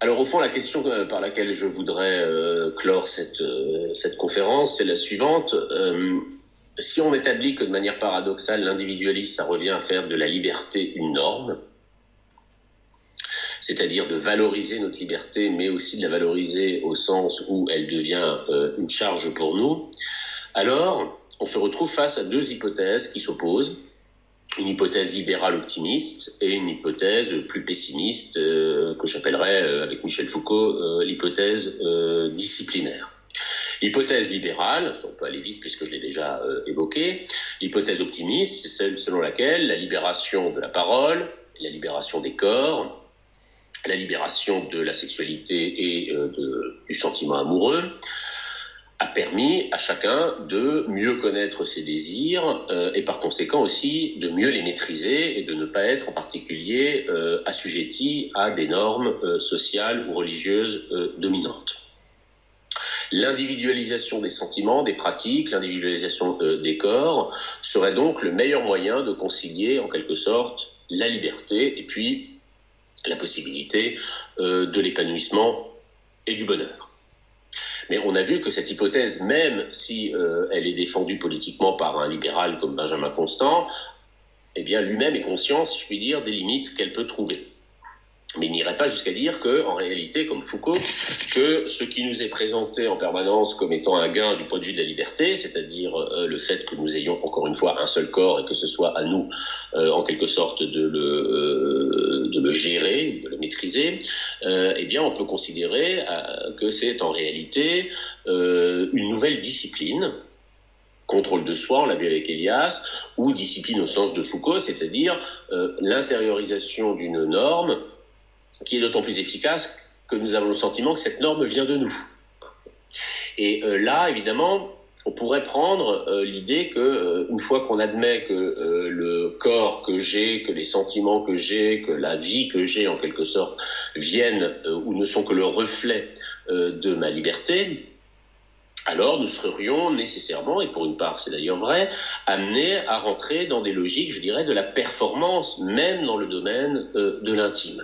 Alors au fond, la question par laquelle je voudrais clore cette conférence, c'est la suivante. Si on établit que de manière paradoxale, l'individualisme, ça revient à faire de la liberté une norme, c'est-à-dire de valoriser notre liberté, mais aussi de la valoriser au sens où elle devient une charge pour nous, alors on se retrouve face à deux hypothèses qui s'opposent. Une hypothèse libérale optimiste et une hypothèse plus pessimiste que j'appellerais, avec Michel Foucault, l'hypothèse disciplinaire. L'hypothèse libérale, on peut aller vite puisque je l'ai déjà évoqué, l'hypothèse optimiste, c'est celle selon laquelle la libération de la parole, la libération des corps, la libération de la sexualité et du sentiment amoureux, a permis à chacun de mieux connaître ses désirs et par conséquent aussi de mieux les maîtriser et de ne pas être en particulier assujetti à des normes sociales ou religieuses dominantes. L'individualisation des sentiments, des pratiques, l'individualisation des corps serait donc le meilleur moyen de concilier en quelque sorte la liberté et puis la possibilité de l'épanouissement et du bonheur. Mais on a vu que cette hypothèse, même si elle est défendue politiquement par un libéral comme Benjamin Constant, eh bien lui-même est conscient, si je puis dire, des limites qu'elle peut trouver. Mais il n'irait pas jusqu'à dire que, en réalité, comme Foucault, que ce qui nous est présenté en permanence comme étant un gain du point de vue de la liberté, c'est-à-dire le fait que nous ayons encore une fois un seul corps et que ce soit à nous, en quelque sorte, de le gérer, de le maîtriser, eh bien, on peut considérer que c'est en réalité une nouvelle discipline. Contrôle de soi, on l'a vu avec Elias, ou discipline au sens de Foucault, c'est-à-dire l'intériorisation d'une norme qui est d'autant plus efficace que nous avons le sentiment que cette norme vient de nous. Et là, évidemment, on pourrait prendre l'idée que une fois qu'on admet que le corps que j'ai, que les sentiments que j'ai, que la vie que j'ai en quelque sorte viennent ou ne sont que le reflet de ma liberté, alors nous serions nécessairement, et pour une part c'est d'ailleurs vrai, amenés à rentrer dans des logiques, je dirais, de la performance, même dans le domaine de l'intime.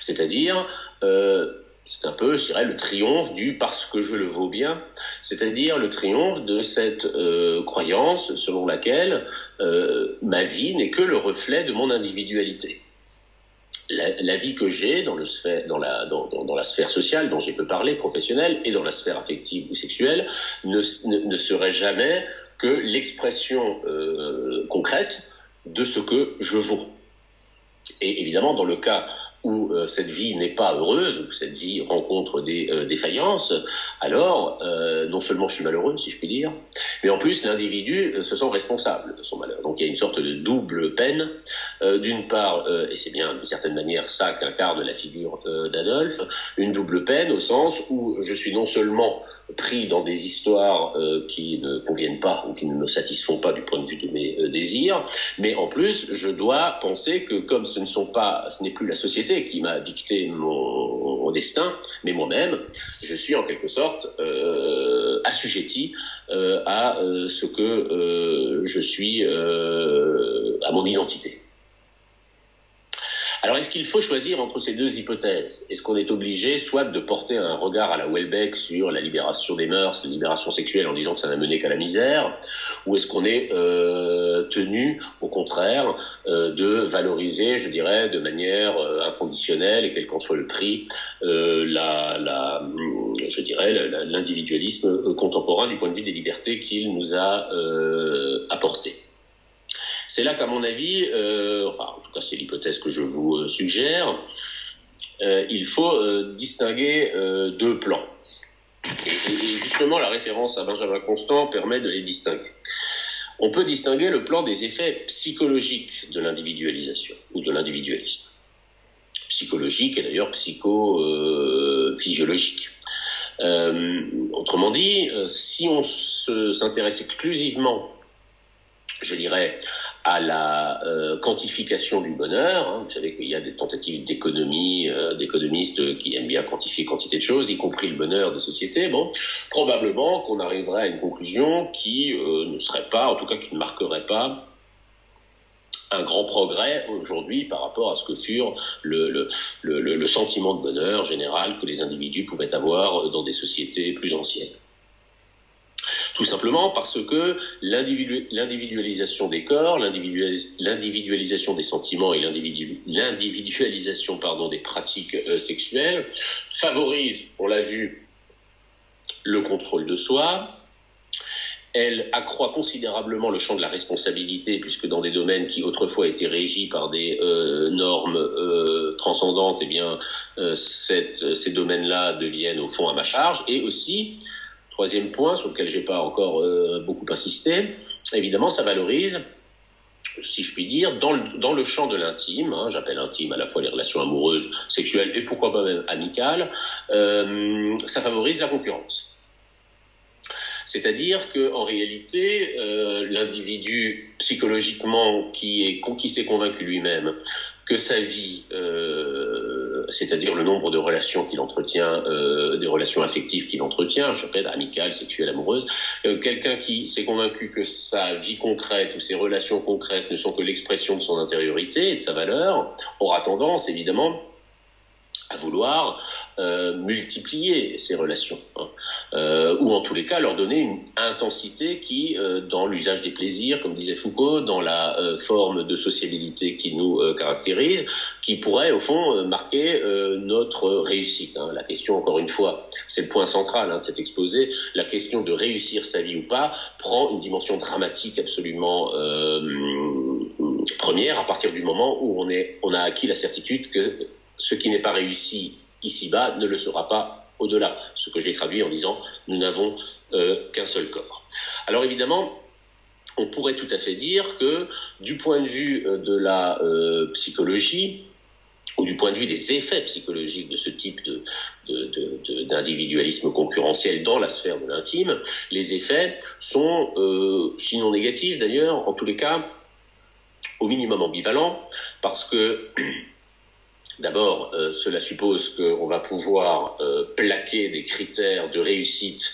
C'est-à-dire, c'est un peu, je dirais, le triomphe du « parce que je le vaux bien », c'est-à-dire le triomphe de cette croyance selon laquelle ma vie n'est que le reflet de mon individualité. La vie que j'ai dans la sphère sociale dont j'ai peu parlé, professionnelle, et dans la sphère affective ou sexuelle, ne serait jamais que l'expression concrète de ce que je vaux. Et évidemment, dans le cas où cette vie n'est pas heureuse, où cette vie rencontre des défaillances, alors non seulement je suis malheureux, si je puis dire, mais en plus l'individu se sent responsable de son malheur. Donc il y a une sorte de double peine. D'une part, et c'est bien d'une certaine manière ça qu'incarne la figure d'Adolphe, une double peine au sens où je suis non seulement pris dans des histoires qui ne conviennent pas ou qui ne me satisfont pas du point de vue de mes désirs, mais en plus je dois penser que comme ce n'est plus la société qui m'a dicté mon destin, mais moi-même, je suis en quelque sorte assujetti à ce que je suis, à mon identité. Alors, est-ce qu'il faut choisir entre ces deux hypothèses? Est-ce qu'on est obligé soit de porter un regard à la Houellebecq sur la libération des mœurs, la libération sexuelle en disant que ça n'a mené qu'à la misère, ou est-ce qu'on est tenu, au contraire, de valoriser, je dirais, de manière inconditionnelle et quel qu'en soit le prix, l'individualisme contemporain du point de vue des libertés qu'il nous a apporté? C'est là qu'à mon avis, en tout cas c'est l'hypothèse que je vous suggère, il faut distinguer deux plans. Et justement la référence à Benjamin Constant permet de les distinguer. On peut distinguer le plan des effets psychologiques de l'individualisation ou de l'individualisme. Psychologique et d'ailleurs psychophysiologique. Autrement dit, si on s'intéresse exclusivement, je dirais, à la quantification du bonheur. Vous savez qu'il y a des tentatives d'économistes qui aiment bien quantifier quantité de choses, y compris le bonheur des sociétés. Bon, probablement qu'on arriverait à une conclusion qui ne serait pas, en tout cas qui ne marquerait pas un grand progrès aujourd'hui par rapport à ce que furent le sentiment de bonheur général que les individus pouvaient avoir dans des sociétés plus anciennes. Tout simplement parce que l'individualisation des corps, l'individualisation des sentiments et l'individualisation des pratiques sexuelles favorise, on l'a vu, le contrôle de soi. Elle accroît considérablement le champ de la responsabilité, puisque dans des domaines qui autrefois étaient régis par des normes transcendantes, ces domaines-là deviennent au fond à ma charge. Et aussi, troisième point sur lequel j'ai pas encore beaucoup insisté, évidemment, ça valorise, si je puis dire, dans le champ de l'intime, j'appelle intime à la fois les relations amoureuses, sexuelles et pourquoi pas même amicales, ça favorise la concurrence. C'est-à-dire qu'en réalité, l'individu psychologiquement qui s'est convaincu lui-même que sa vie, c'est-à-dire le nombre de relations qu'il entretient, des relations affectives qu'il entretient, je répète, amicales, sexuelles, amoureuses, quelqu'un qui s'est convaincu que sa vie concrète ou ses relations concrètes ne sont que l'expression de son intériorité et de sa valeur, aura tendance, évidemment, à vouloir multiplier ces relations, ou en tous les cas leur donner une intensité qui, dans l'usage des plaisirs, comme disait Foucault, dans la forme de sociabilité qui nous caractérise, qui pourrait au fond marquer notre réussite. La question, encore une fois, c'est le point central de cet exposé, la question de réussir sa vie ou pas prend une dimension dramatique absolument première à partir du moment où on a acquis la certitude que ce qui n'est pas réussi ici-bas ne le sera pas au-delà. Ce que j'ai traduit en disant « nous n'avons qu'un seul corps ». Alors évidemment, on pourrait tout à fait dire que du point de vue de la psychologie, ou du point de vue des effets psychologiques de ce type d'individualisme concurrentiel dans la sphère de l'intime, les effets sont, sinon négatifs d'ailleurs, en tous les cas, au minimum ambivalents, parce que d'abord, cela suppose qu'on va pouvoir plaquer des critères de réussite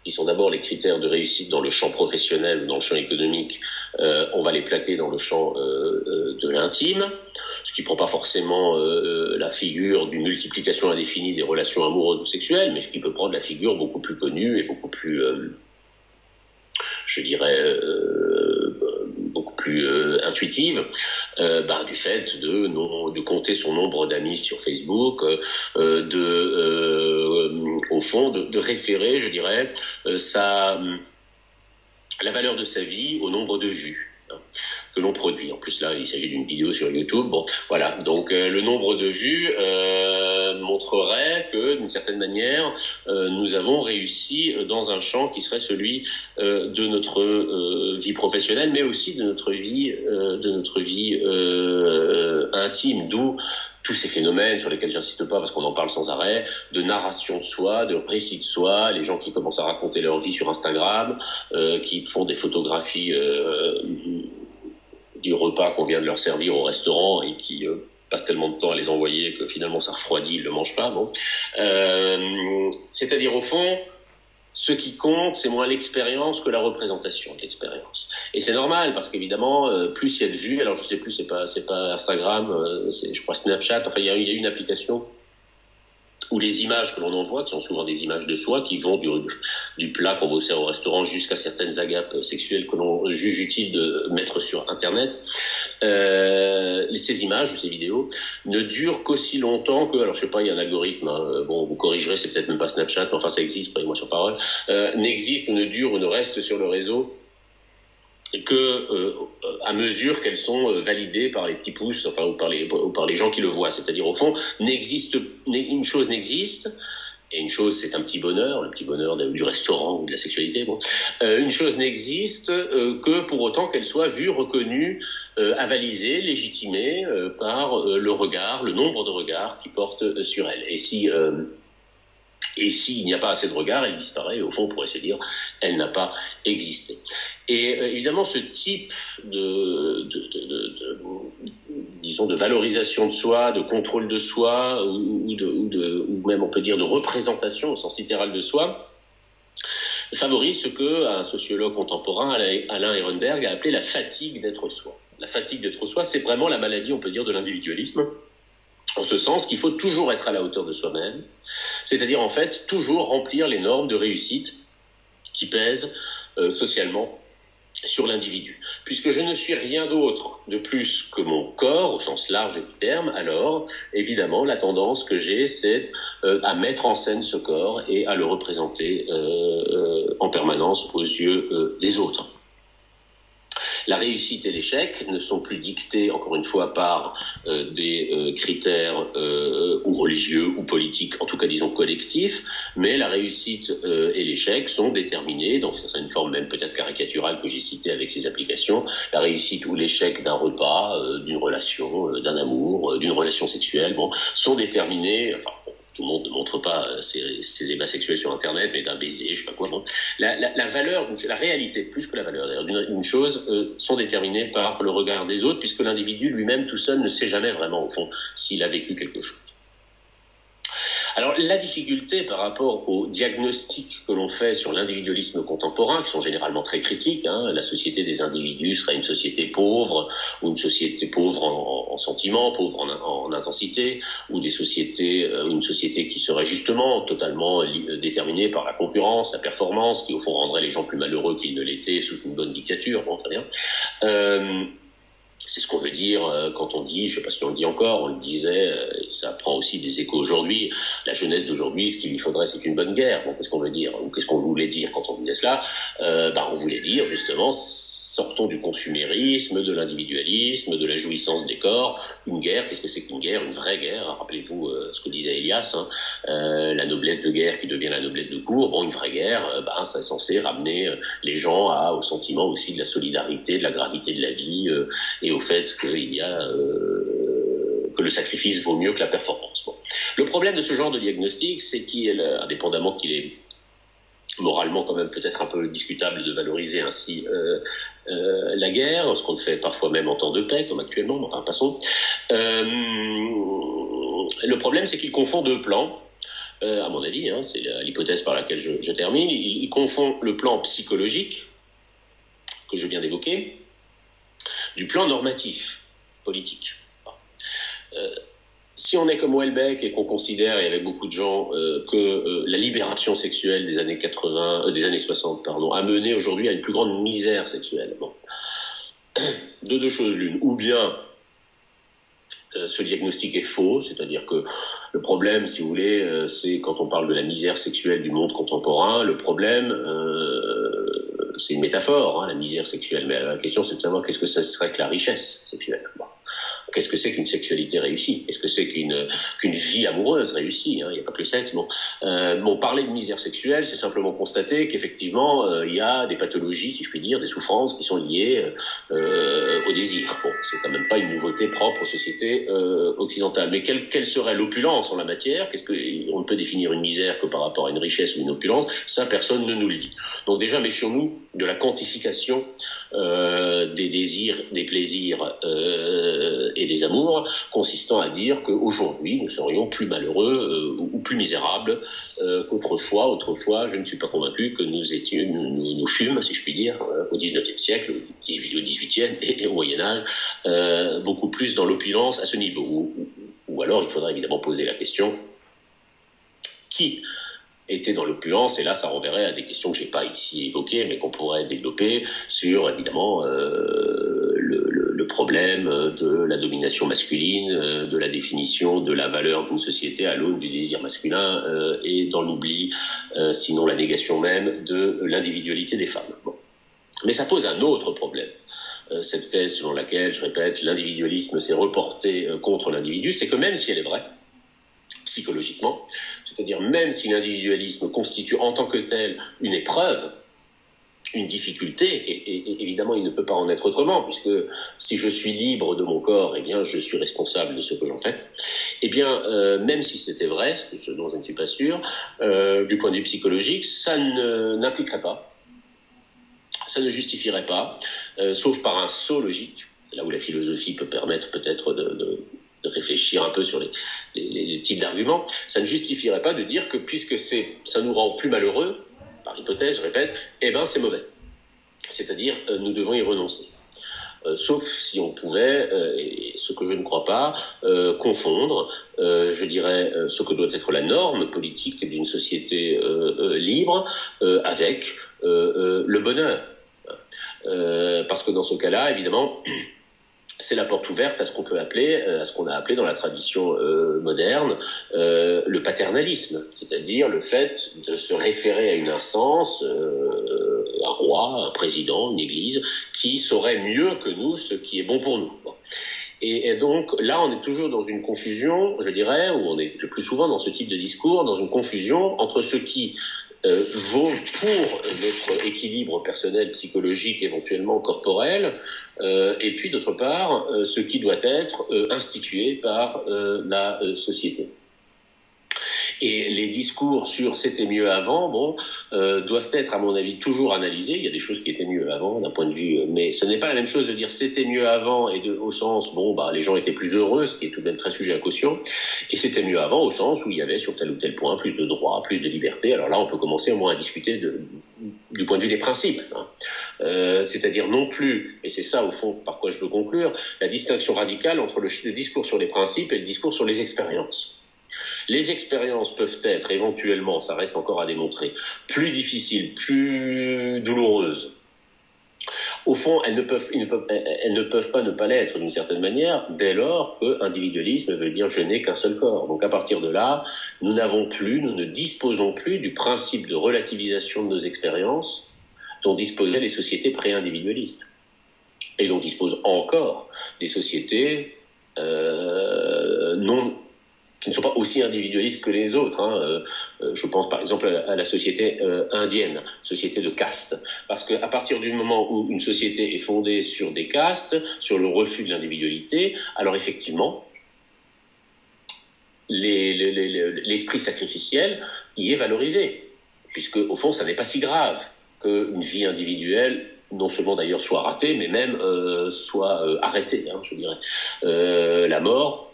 qui sont d'abord les critères de réussite dans le champ professionnel ou dans le champ économique, on va les plaquer dans le champ de l'intime, ce qui ne prend pas forcément la figure d'une multiplication indéfinie des relations amoureuses ou sexuelles, mais ce qui peut prendre la figure beaucoup plus connue et beaucoup plus, je dirais, beaucoup plus intuitive, du fait de compter son nombre d'amis sur Facebook, au fond, de référer, je dirais, la valeur de sa vie au nombre de vues que l'on produit. En plus, là, il s'agit d'une vidéo sur YouTube. Bon, voilà. Donc, le nombre de vues montrerait que, d'une certaine manière, nous avons réussi dans un champ qui serait celui de notre vie professionnelle, mais aussi de notre vie intime. D'où tous ces phénomènes sur lesquels j'insiste pas parce qu'on en parle sans arrêt, de narration de soi, de récit de soi, les gens qui commencent à raconter leur vie sur Instagram, qui font des photographies du repas qu'on vient de leur servir au restaurant et qui passent tellement de temps à les envoyer que finalement ça refroidit, ils le mangent pas. Bon. C'est-à-dire au fond, ce qui compte, c'est moins l'expérience que la représentation de l'expérience. Et c'est normal, parce qu'évidemment, plus il y a de vues, alors je sais plus, c'est pas Instagram, c'est, je crois, Snapchat, enfin, il y a une application où les images que l'on envoie, qui sont souvent des images de soi, qui vont du plat qu'on va sert au restaurant jusqu'à certaines agapes sexuelles que l'on juge utile de mettre sur Internet, ces images, ces vidéos, ne durent qu'aussi longtemps que, alors je sais pas, il y a un algorithme, bon, vous corrigerez, c'est peut-être même pas Snapchat, mais enfin ça existe, prenez-moi sur parole, n'existe ou ne dure ou ne reste sur le réseau que à mesure qu'elles sont validées par les petits pouces, enfin ou par les gens qui le voient. C'est-à-dire au fond, une chose n'existe, et une chose c'est un petit bonheur, le petit bonheur du restaurant ou de la sexualité. Bon, une chose n'existe que pour autant qu'elle soit vue, reconnue, avalisée, légitimée par le regard, le nombre de regards qui portent sur elle. Et s'il n'y a pas assez de regards, elle disparaît, et au fond, on pourrait se dire, elle n'a pas existé. Et évidemment, ce type disons, de valorisation de soi, de contrôle de soi, ou même, on peut dire, de représentation au sens littéral de soi, favorise ce que un sociologue contemporain, Alain Ehrenberg, a appelé la fatigue d'être soi. La fatigue d'être soi, c'est vraiment la maladie, on peut dire, de l'individualisme, en ce sens qu'il faut toujours être à la hauteur de soi-même, c'est-à-dire en fait toujours remplir les normes de réussite qui pèsent socialement sur l'individu. Puisque je ne suis rien d'autre de plus que mon corps, au sens large du terme, alors, évidemment, la tendance que j'ai, c'est à mettre en scène ce corps et à le représenter en permanence aux yeux des autres. La réussite et l'échec ne sont plus dictés, encore une fois, par des critères ou religieux ou politiques, en tout cas disons collectifs, mais la réussite et l'échec sont déterminés, dans certaines formes même peut-être caricaturales que j'ai citées avec ces applications, la réussite ou l'échec d'un repas, d'une relation, d'un amour, d'une relation sexuelle, sont déterminés, enfin, tout le monde ne montre pas ses ébats sexuels sur Internet, mais d'un baiser, je sais pas quoi. La valeur, la réalité, plus que la valeur d'ailleurs, d'une chose, sont déterminées par le regard des autres, puisque l'individu lui-même tout seul ne sait jamais vraiment, au fond, s'il a vécu quelque chose. Alors, la difficulté par rapport aux diagnostics que l'on fait sur l'individualisme contemporain, qui sont généralement très critiques, la société des individus serait une société pauvre, ou une société pauvre en sentiments, pauvre en intensité, ou une société qui serait justement totalement déterminée par la concurrence, la performance, qui au fond rendrait les gens plus malheureux qu'ils ne l'étaient sous une bonne dictature, très bien. C'est ce qu'on veut dire quand on dit, je sais pas si on le dit encore, on le disait, ça prend aussi des échos aujourd'hui, la jeunesse d'aujourd'hui, ce qu'il lui faudrait, c'est une bonne guerre. Qu'est-ce qu'on veut dire, ou qu'est-ce qu'on voulait dire quand on disait cela? On voulait dire justement, sortons du consumérisme, de l'individualisme, de la jouissance des corps. Une guerre, qu'est-ce que c'est qu'une guerre? Une vraie guerre. Rappelez-vous ce que disait Elias, la noblesse de guerre qui devient la noblesse de cour. Une vraie guerre, c'est censé ramener les gens au sentiment aussi de la solidarité, de la gravité de la vie et au fait qu'il y a que le sacrifice vaut mieux que la performance. Le problème de ce genre de diagnostic, c'est indépendamment qu'il est moralement quand même peut-être un peu discutable de valoriser ainsi la guerre, ce qu'on fait parfois même en temps de paix, comme actuellement, enfin passons. Le problème, c'est qu'il confond deux plans, à mon avis, c'est l'hypothèse par laquelle je termine, il confond le plan psychologique, que je viens d'évoquer, du plan normatif, politique. Si on est comme Houellebecq et qu'on considère, et avec beaucoup de gens, que la libération sexuelle des années 60, a mené aujourd'hui à une plus grande misère sexuelle, de deux choses l'une, ou bien ce diagnostic est faux, c'est-à-dire que le problème, si vous voulez, c'est quand on parle de la misère sexuelle du monde contemporain, le problème, c'est une métaphore, la misère sexuelle, mais la question c'est de savoir qu'est-ce que ça serait que la richesse sexuelle. Qu'est-ce que c'est qu'une sexualité réussie? Qu'est-ce que c'est qu'une vie amoureuse réussie? Il n'y a pas que le sexe. Parler de misère sexuelle, c'est simplement constater qu'effectivement, il y a des pathologies, si je puis dire, des souffrances qui sont liées au désir. C'est quand même pas une nouveauté propre aux sociétés occidentales. Mais quelle serait l'opulence en la matière? On ne peut définir une misère que par rapport à une richesse ou une opulence. Ça, personne ne nous le dit. Donc déjà, méfions-nous de la quantification des désirs, des plaisirs et des amours, consistant à dire qu'aujourd'hui nous serions plus malheureux ou plus misérables qu'autrefois. Autrefois, je ne suis pas convaincu que nous fûmes, si je puis dire, au XIXe siècle, au XVIIIe et au Moyen-Âge, beaucoup plus dans l'opulence à ce niveau. Ou alors, il faudra évidemment poser la question qui était dans l'opulence, et là ça renverrait à des questions que j'ai pas ici évoquées, mais qu'on pourrait développer sur évidemment le problème de la domination masculine, de la définition de la valeur d'une société à l'aune du désir masculin et dans l'oubli, sinon la négation même de l'individualité des femmes. Mais ça pose un autre problème. Cette thèse selon laquelle, je répète, l'individualisme s'est reporté contre l'individu, c'est que même si elle est vraie, psychologiquement, c'est-à-dire même si l'individualisme constitue en tant que tel une épreuve, une difficulté, et évidemment il ne peut pas en être autrement, puisque si je suis libre de mon corps, eh bien je suis responsable de ce que j'en fais, eh bien même si c'était vrai, ce dont je ne suis pas sûr, du point de vue psychologique, ça n'impliquerait pas, ça ne justifierait pas, sauf par un saut logique, c'est là où la philosophie peut permettre peut-être de réfléchir un peu sur les types d'arguments, ça ne justifierait pas de dire que puisque ça nous rend plus malheureux, par hypothèse, je répète, eh ben c'est mauvais. C'est-à-dire, nous devons y renoncer. sauf si on pouvait, et ce que je ne crois pas, confondre, je dirais, ce que doit être la norme politique d'une société libre avec le bonheur. Parce que dans ce cas-là, évidemment, c'est la porte ouverte à ce qu'on peut appeler, à ce qu'on a appelé dans la tradition moderne, le paternalisme, c'est-à-dire le fait de se référer à une instance, un roi, un président, une église, qui saurait mieux que nous ce qui est bon pour nous. Bon. Et donc là, on est toujours dans une confusion, je dirais, ou on est le plus souvent dans ce type de discours, dans une confusion entre ce qui vaut pour notre équilibre personnel, psychologique, éventuellement corporel, et puis d'autre part, ce qui doit être institué par la société. Et les discours sur c'était mieux avant, doivent être, à mon avis, toujours analysés. Il y a des choses qui étaient mieux avant, d'un point de vue, mais ce n'est pas la même chose de dire c'était mieux avant et au sens, les gens étaient plus heureux, ce qui est tout de même très sujet à caution, et c'était mieux avant au sens où il y avait sur tel ou tel point plus de droits, plus de liberté. Alors là, on peut commencer au moins à discuter du point de vue des principes, c'est-à-dire non plus, et c'est ça au fond par quoi je veux conclure, la distinction radicale entre le discours sur les principes et le discours sur les expériences. Les expériences peuvent être éventuellement, ça reste encore à démontrer, plus difficiles, plus douloureuses. Au fond, elles ne peuvent pas ne pas l'être d'une certaine manière, dès lors que individualisme veut dire je n'ai qu'un seul corps. Donc à partir de là, nous ne disposons plus du principe de relativisation de nos expériences dont disposaient les sociétés pré-individualistes. Et dont disposent encore des sociétés qui ne sont pas aussi individualistes que les autres. Je pense par exemple à la société indienne, société de caste. Parce qu'à partir du moment où une société est fondée sur des castes, sur le refus de l'individualité, alors effectivement, l'esprit sacrificiel y est valorisé. Puisque au fond, ça n'est pas si grave qu'une vie individuelle non seulement d'ailleurs soit ratée, mais même soit arrêtée, je dirais. La mort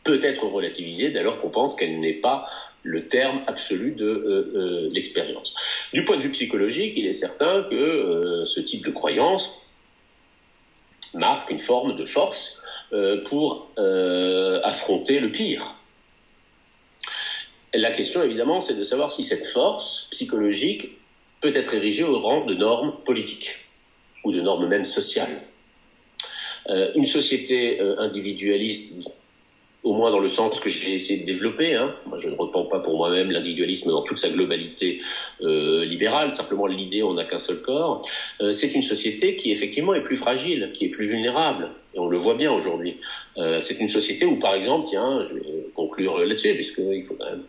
peut être relativisée dès lors qu'on pense qu'elle n'est pas le terme absolu de l'expérience. Du point de vue psychologique, il est certain que ce type de croyance marque une forme de force pour affronter le pire. La question, évidemment, c'est de savoir si cette force psychologique peut être érigée au rang de normes politiques ou de normes même sociales. Une société individualiste, au moins dans le sens que j'ai essayé de développer. Moi, je ne reprends pas pour moi-même l'individualisme dans toute sa globalité libérale, simplement l'idée on n'a qu'un seul corps. C'est une société qui effectivement est plus fragile, qui est plus vulnérable, et on le voit bien aujourd'hui. C'est une société où, par exemple, je vais conclure là-dessus, puisque il faut quand même,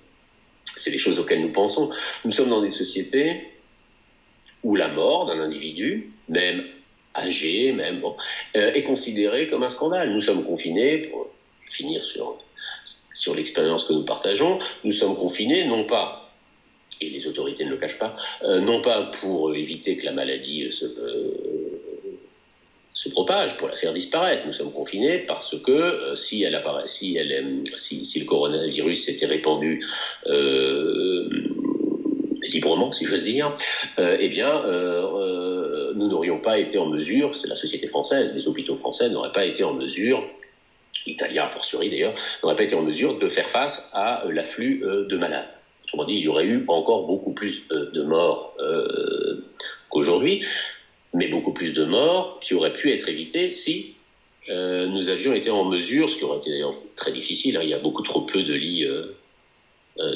c'est les choses auxquelles nous pensons. Nous sommes dans des sociétés où la mort d'un individu, même âgé, est considérée comme un scandale. Nous sommes confinés, pour finir sur l'expérience que nous partageons, nous sommes confinés non pas, et les autorités ne le cachent pas, non pas pour éviter que la maladie se propage, pour la faire disparaître. Nous sommes confinés parce que si le coronavirus s'était répandu librement, si j'ose dire, nous n'aurions pas été en mesure, c'est la société française, les hôpitaux français n'auraient pas été en mesure, Italia a fortiori d'ailleurs, n'aurait pas été en mesure de faire face à l'afflux de malades. Autrement dit, il y aurait eu encore beaucoup plus de morts qu'aujourd'hui, mais beaucoup plus de morts qui auraient pu être évitées si nous avions été en mesure, ce qui aurait été d'ailleurs très difficile, il y a beaucoup trop peu de lits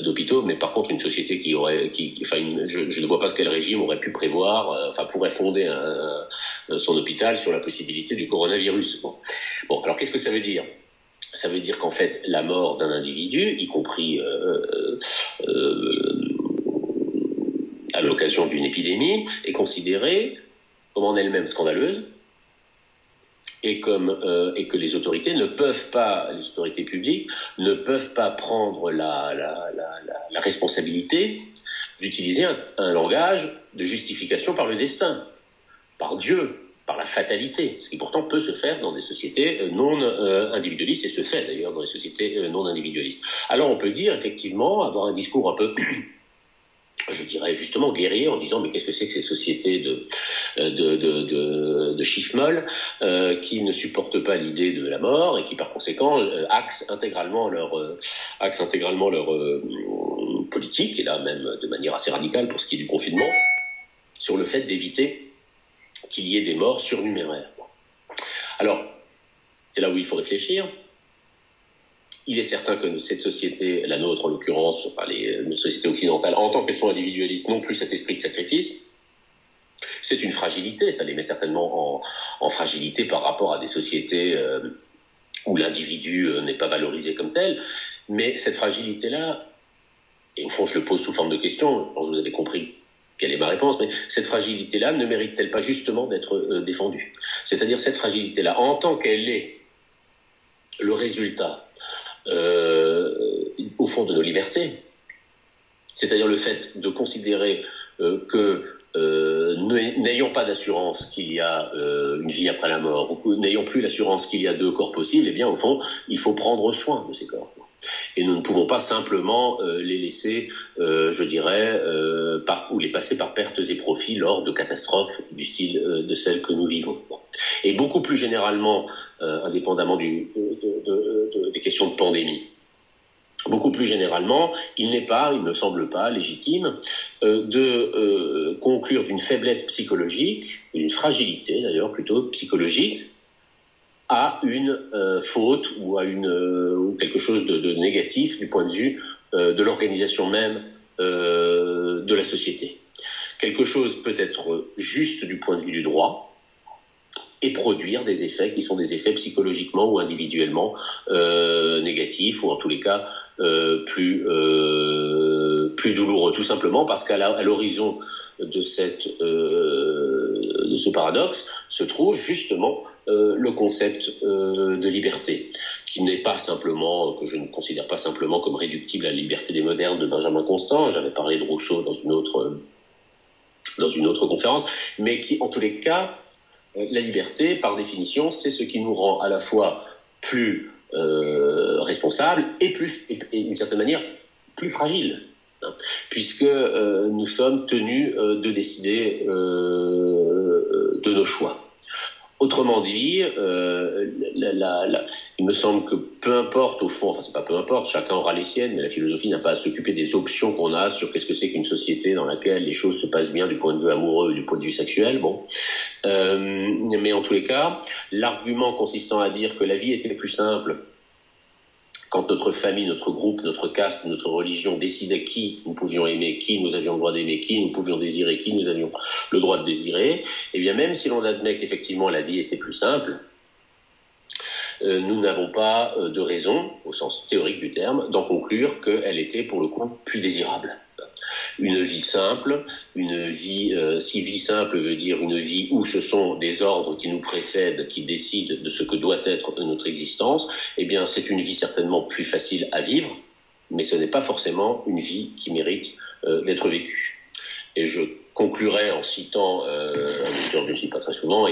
d'hôpitaux, mais par contre une société je ne vois pas quel régime aurait pu prévoir, pourrait fonder son hôpital sur la possibilité du coronavirus. Bon, alors qu'est-ce que ça veut dire ? Ça veut dire qu'en fait la mort d'un individu, y compris à l'occasion d'une épidémie, est considérée comme en elle-même scandaleuse, et que les autorités les autorités publiques ne peuvent pas prendre la responsabilité d'utiliser un langage de justification par le destin, par Dieu, par la fatalité, ce qui pourtant peut se faire dans des sociétés non individualistes, et se fait d'ailleurs dans les sociétés non individualistes. Alors on peut dire effectivement, avoir un discours un peu je dirais justement guérir en disant mais qu'est-ce que c'est que ces sociétés de chiffres molles qui ne supportent pas l'idée de la mort et qui par conséquent axent intégralement leur politique, et là même de manière assez radicale pour ce qui est du confinement, sur le fait d'éviter qu'il y ait des morts surnuméraires. Alors, c'est là où il faut réfléchir. Il est certain que cette société, la nôtre en l'occurrence, enfin les sociétés occidentales, en tant qu'elles sont individualistes, n'ont plus cet esprit de sacrifice. C'est une fragilité, ça les met certainement en fragilité par rapport à des sociétés où l'individu n'est pas valorisé comme tel. Mais cette fragilité-là, et au fond je le pose sous forme de question, je pense que vous avez compris quelle est ma réponse, mais cette fragilité-là ne mérite-t-elle pas justement d'être défendue? C'est-à-dire cette fragilité-là, en tant qu'elle est le résultat au fond de nos libertés, c'est-à-dire le fait de considérer que n'ayons pas d'assurance qu'il y a une vie après la mort, ou que n'ayons plus l'assurance qu'il y a deux corps possibles, eh bien au fond il faut prendre soin de ces corps. Et nous ne pouvons pas simplement les laisser, je dirais, ou les passer par pertes et profits lors de catastrophes du style de celles que nous vivons. Et beaucoup plus généralement, indépendamment des questions de pandémie, beaucoup plus généralement, il ne me semble pas légitime de conclure d'une faiblesse psychologique, d'une fragilité d'ailleurs plutôt psychologique, à une faute ou à ou quelque chose de négatif du point de vue de l'organisation même de la société. Quelque chose peut être juste du point de vue du droit et produire des effets qui sont des effets psychologiquement ou individuellement négatifs, ou en tous les cas plus douloureux, tout simplement parce qu'à l'horizon de ce paradoxe se trouve justement le concept de liberté, qui n'est pas simplement, que je ne considère pas simplement comme réductible à la liberté des modernes de Benjamin Constant. J'avais parlé de Rousseau dans une autre conférence, mais qui, en tous les cas, la liberté, par définition, c'est ce qui nous rend à la fois plus responsables et d'une certaine manière, plus fragiles. Puisque nous sommes tenus de décider de nos choix. Autrement dit, il me semble que peu importe au fond, enfin c'est pas peu importe, chacun aura les siennes, mais la philosophie n'a pas à s'occuper des options qu'on a sur qu'est-ce que c'est qu'une société dans laquelle les choses se passent bien du point de vue amoureux et du point de vue sexuel. Bon, mais en tous les cas, l'argument consistant à dire que la vie était plus simple quand notre famille, notre groupe, notre caste, notre religion décidait qui nous pouvions aimer, qui nous avions le droit d'aimer, qui nous pouvions désirer, qui nous avions le droit de désirer, eh bien même si l'on admet qu'effectivement la vie était plus simple, nous n'avons pas de raison, au sens théorique du terme, d'en conclure qu'elle était pour le coup plus désirable. Une vie simple, si vie simple veut dire une vie où ce sont des ordres qui nous précèdent, qui décident de ce que doit être notre existence, eh bien c'est une vie certainement plus facile à vivre, mais ce n'est pas forcément une vie qui mérite d'être vécue. Et je conclurai en citant un auteur que je ne cite pas très souvent,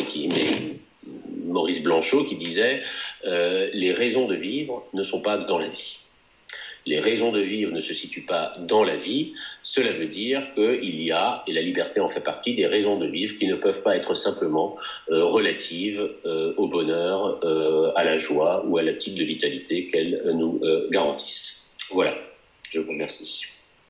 Maurice Blanchot, qui disait les raisons de vivre ne sont pas dans la vie. Les raisons de vivre ne se situent pas dans la vie, cela veut dire qu'il y a, et la liberté en fait partie, des raisons de vivre qui ne peuvent pas être simplement relatives au bonheur, à la joie ou à la type de vitalité qu'elles nous garantissent. Voilà, je vous remercie.